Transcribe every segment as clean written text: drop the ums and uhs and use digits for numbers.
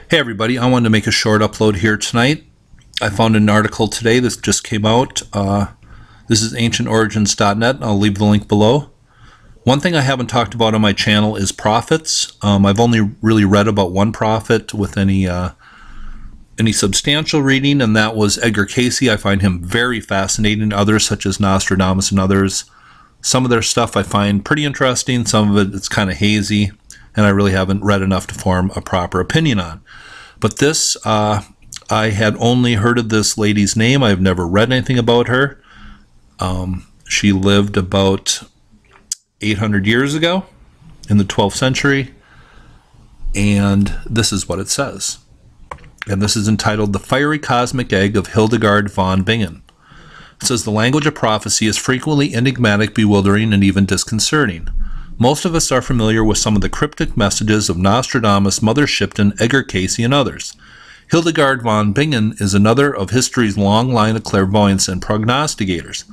Hey everybody, I wanted to make a short upload here tonight. I found an article today that just came out. This is ancientorigins.net. I'll leave the link below. One thing I haven't talked about on my channel is prophets. I've only really read about one prophet with any substantial reading, and that was Edgar Cayce. I find him very fascinating. Others, such as Nostradamus and others, some of their stuff I find pretty interesting. Some of it's kind of hazy, and I really haven't read enough to form a proper opinion on. But this, I had only heard of this lady's name. I've never read anything about her. She lived about 800 years ago in the 12th century, and this is what it says. And this is entitled The Fiery Cosmic Egg of Hildegard von Bingen. It says, the language of prophecy is frequently enigmatic, bewildering, and even disconcerting. Most of us are familiar with some of the cryptic messages of Nostradamus, Mother Shipton, Edgar Cayce, and others. Hildegard von Bingen is another of history's long line of clairvoyants and prognosticators.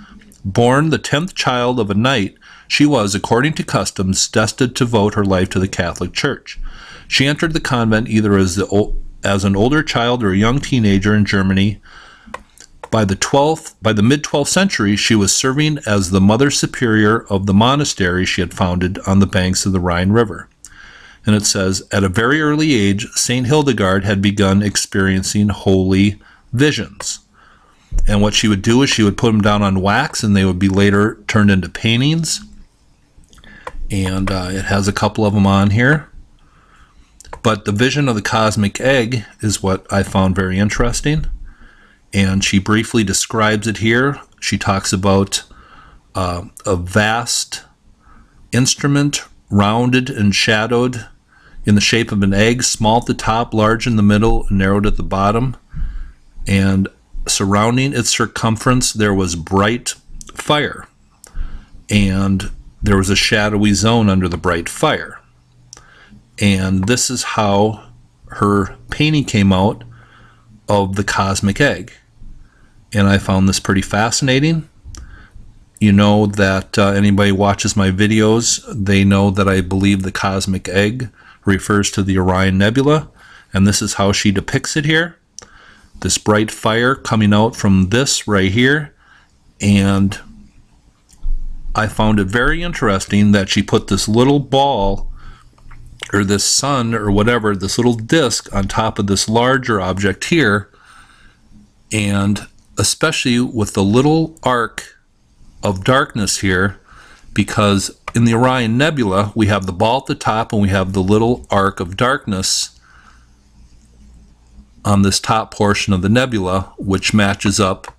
Born the 10th child of a knight, she was, according to customs, destined to devote her life to the Catholic Church. She entered the convent either as an older child or a young teenager in Germany. By the mid-12th century, she was serving as the Mother Superior of the monastery she had founded on the banks of the Rhine River. And it says, at a very early age, St. Hildegard had begun experiencing holy visions. And what she would do is she would put them down on wax, and they would be later turned into paintings. And it has a couple of them on here. But the vision of the cosmic egg is what I found very interesting. And she briefly describes it here. She talks about a vast instrument, rounded and shadowed in the shape of an egg, small at the top, large in the middle, and narrowed at the bottom. And surrounding its circumference, there was bright fire. And there was a shadowy zone under the bright fire. And this is how her painting came out of the cosmic egg. And I found this pretty fascinating. You know that anybody watches my videos, they know that I believe the cosmic egg refers to the Orion Nebula, and this is how she depicts it here. This bright fire coming out from this right here, and I found it very interesting that she put this little ball, or this sun, or whatever, this little disc on top of this larger object here, and especially with the little arc of darkness here, because in the Orion Nebula we have the ball at the top and we have the little arc of darkness on this top portion of the nebula, which matches up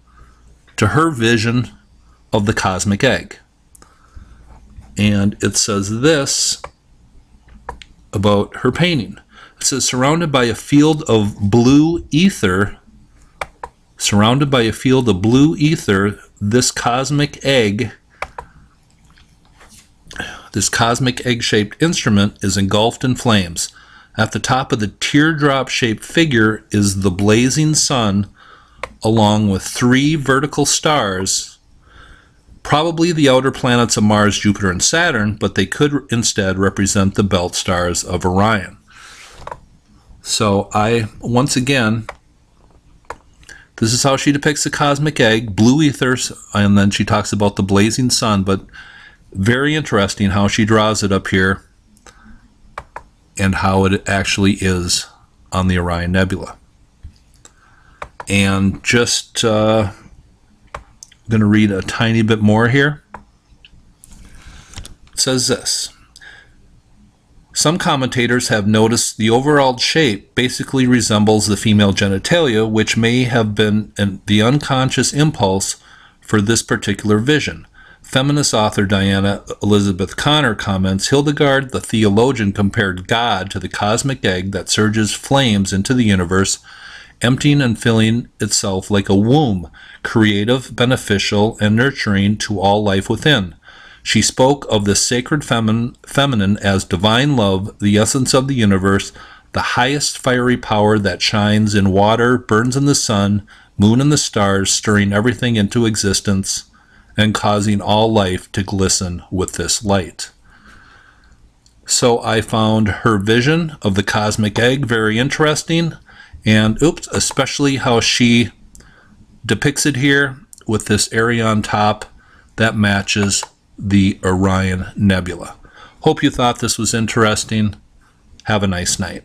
to her vision of the cosmic egg. And it says this about her painting. It says, surrounded by a field of blue ether, this cosmic egg-shaped instrument is engulfed in flames. At the top of the teardrop-shaped figure is the blazing sun, along with 3 vertical stars, probably the outer planets of Mars, Jupiter, and Saturn, but they could instead represent the belt stars of Orion. So once again, this is how she depicts the cosmic egg, blue ethers, and then she talks about the blazing sun, but very interesting how she draws it up here and how it actually is on the Orion Nebula. And just going to read a tiny bit more here. It says this. Some commentators have noticed the overall shape basically resembles the female genitalia, which may have been the unconscious impulse for this particular vision. Feminist author Diana Elizabeth Connor comments, Hildegard the theologian compared God to the cosmic egg that surges flames into the universe, emptying and filling itself like a womb, creative, beneficial, and nurturing to all life within. She spoke of the sacred feminine as divine love, the essence of the universe, the highest fiery power that shines in water, burns in the sun, moon, and the stars, stirring everything into existence, and causing all life to glisten with this light. So I found her vision of the cosmic egg very interesting, and especially how she depicts it here with this area on top that matches the Orion Nebula. Hope you thought this was interesting. Have a nice night.